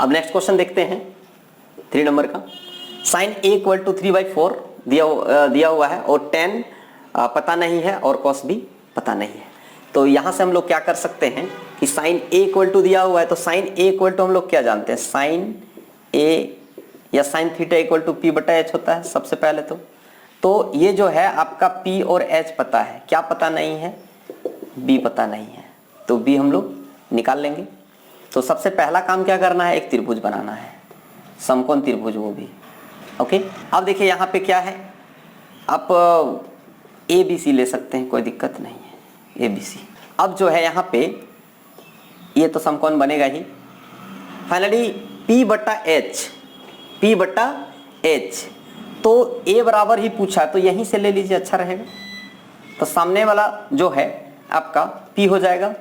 अब next question देखते हैं 3 नंबर का। साइन ए इक्वल टू 3/4 दिया हुआ है और tan पता नहीं है और cos भी पता नहीं है। तो यहाँ से हम लोग क्या कर सकते हैं कि साइन ए इक्वल टू दिया हुआ है, तो साइन ए इक्वल टू हम लोग क्या जानते हैं, साइन ए या sine theta equal to p/h होता है सबसे पहले। तो ये जो है आपका p और h पता है, क्या पता नहीं है, b पता नहीं है, तो b हम लोग निकाल लेंगे। तो सबसे पहला काम क्या करना है, एक त्रिभुज बनाना है, समकोण त्रिभुज वो भी। ओके, अब देखिए यहाँ पे क्या है, आप ABC ले सकते हैं, कोई दिक्कत नहीं है, ABC। अब जो है यहाँ पे ये तो समकोण बनेगा ही। फाइनली p/h तो a बराबर ही पूछा, तो यहीं से ले लीजिए, अच्छा रहेगा। तो सामने वाला जो है आपका p हो जाएगा,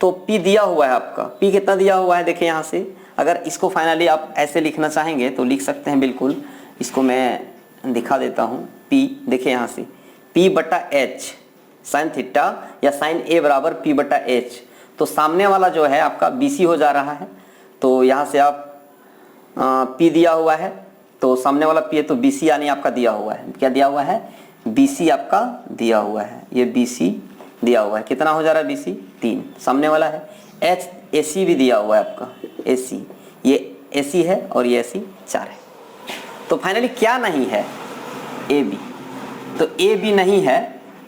तो p दिया हुआ है आपका, p कितना दिया हुआ है देखिए यहाँ से। अगर इसको फाइनली आप ऐसे लिखना चाहेंगे तो लिख सकते हैं, बिल्कुल। इसको मैं दिखा देता हूँ। p देखिए यहाँ से p/h साइन थीटा या साइन a बराबर p/h, तो सामने वाला जो है आपका BC हो जा रहा है। तो यहाँ से आप p दिया हुआ है, तो सामने वाला p है, तो BC यानी आपका दिया हुआ है, क्या दिया हुआ है, BC आपका दिया हुआ है, ये BC दिया हुआ है। कितना हो जा रहा है BC, 3, सामने वाला है। H AC भी दिया हुआ है आपका, AC, ये AC है और ये AC 4 है। तो फाइनली क्या नहीं है, AB। तो AB नहीं है,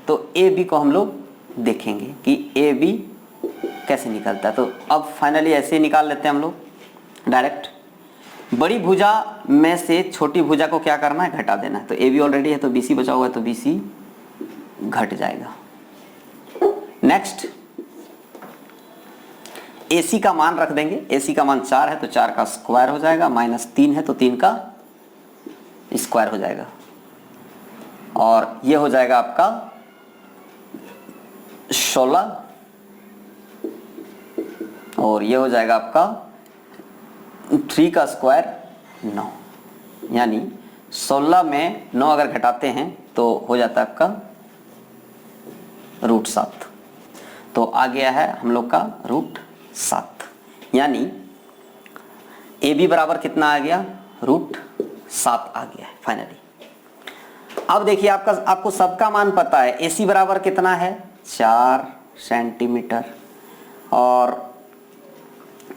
तो AB को हम लोग देखेंगे कि AB कैसे निकलता है। तो अब फाइनली ऐसे ही निकाल लेते हैं हम लोग डायरेक्ट। बड़ी भुजा में से छोटी भुजा को क्या करना है, घटा देना है। तो AB ऑलरेडी है, तो BC बचा हुआ है, तो BC घट जाएगा। नेक्स्ट AC का मान रख देंगे, AC का मान 4 है तो 4 का स्क्वायर हो जाएगा, -3 है तो 3 का स्क्वायर हो जाएगा, और ये हो जाएगा आपका 16, और ये हो जाएगा आपका 3 का स्क्वायर 9, यानी 16 में 9 अगर घटाते हैं तो हो जाता है आपका √7। तो आ गया है हम लोग का √7, यानी AB बराबर कितना आ गया, √7 आ गया है फाइनली। अब देखिए आपको सबका मान पता है। AC बराबर कितना है, 4 सेंटीमीटर, और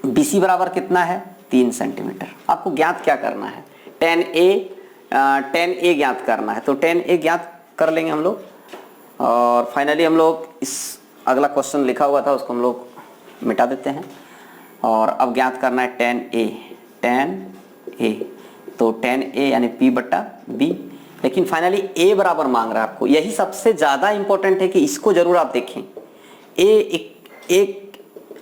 BC बराबर कितना है, 3 सेंटीमीटर। आपको ज्ञात क्या करना है, tan A ज्ञात करना है। तो tan A ज्ञात कर लेंगे हम लोग, और फाइनली हम लोग इस अगला क्वेश्चन लिखा हुआ था उसको हम लोग मिटा देते हैं, और अब ज्ञात करना है tan A। तो tan A यानी p/b, लेकिन फाइनली A बराबर मांग रहा है आपको। यही सबसे ज़्यादा इंपॉर्टेंट है कि इसको जरूर आप देखें।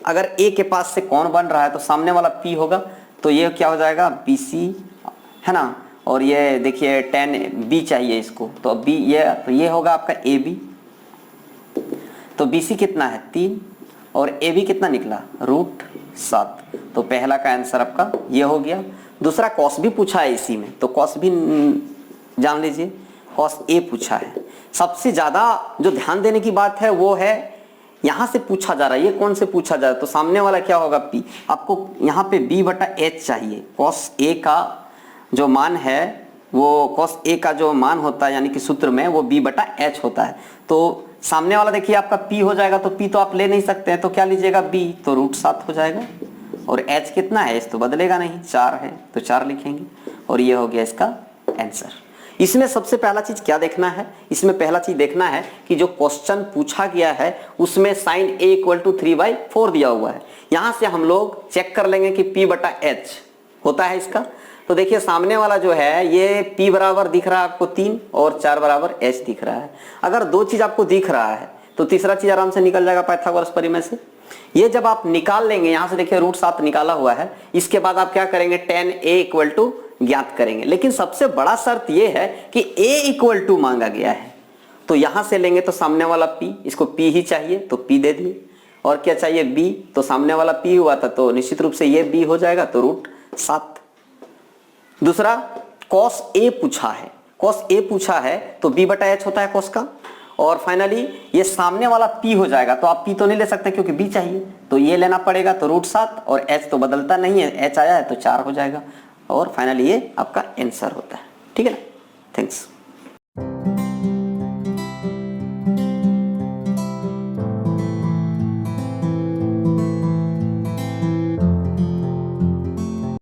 अगर A के पास से कौन बन रहा है तो सामने वाला P होगा, तो ये क्या हो जाएगा, BC है ना, और ये देखिए tan B चाहिए इसको, तो B ये होगा आपका AB। तो BC कितना है, 3, और AB कितना निकला, √7। तो पहला का आंसर आपका ये हो गया। दूसरा cos भी पूछा है इसी में, तो cos भी जान लीजिए, cos A पूछा है। सबसे ज्यादा जो ध्यान देने की बात है वो है यहां से पूछा जा रहा है, ये कौन से पूछा जा रहा है, तो सामने वाला क्या होगा, P। आपको यहाँ पे B/h चाहिए। cos A का जो मान है वो cos A का जो मान होता है यानी कि सूत्र में वो B/h होता है। तो सामने वाला देखिए आपका P हो जाएगा, तो P तो आप ले नहीं सकते हैं, तो क्या लीजिएगा, B, तो √7 हो जाएगा। और H कितना है, इस तो बदलेगा नहीं, 4 है तो 4 लिखेंगे, और ये हो गया इसका आंसर। इसमें सबसे पहला चीज क्या देखना है, इसमें पहला चीज देखना है कि जो क्वेश्चन पूछा गया है उसमें साइन A इक्वल टू 3/4 दिया हुआ है। यहां से हम लोग चेक कर लेंगे कि p/h होता है इसका। तो देखिए सामने वाला जो है ये p बराबर दिख रहा है आपको 3 और 4 बराबर h दिख रहा है। अगर दो चीज आपको दिख रहा है तो तीसरा चीज आराम से निकल जाएगा पाइथागोरस परिमेय से। ये जब आप निकाल लेंगे, यहां से देखिए √7 निकाला हुआ है, इसके बाद आप क्या करेंगे, tan A इक्वल टू ज्ञात करेंगे। लेकिन सबसे बड़ा शर्त यह है कि A इक्वल टू मांगा गया है, तो यहां से लेंगे तो सामने वाला P, इसको P ही चाहिए तो P दे दिए, और क्या चाहिए B, तो सामने वाला P हुआ था तो निश्चित रूप से ये B हो जाएगा, तो √7। दूसरा cos A पूछा है, cos A पूछा है तो B/h होता है cos का, और फाइनली ये सामने वाला p हो जाएगा, तो आप p तो नहीं ले सकते क्योंकि b चाहिए, तो ये लेना पड़ेगा, तो √7 और h तो बदलता नहीं है, h आया है तो 4 हो जाएगा और फाइनली ये आपका आंसर होता है। ठीक है ना, थैंक्स।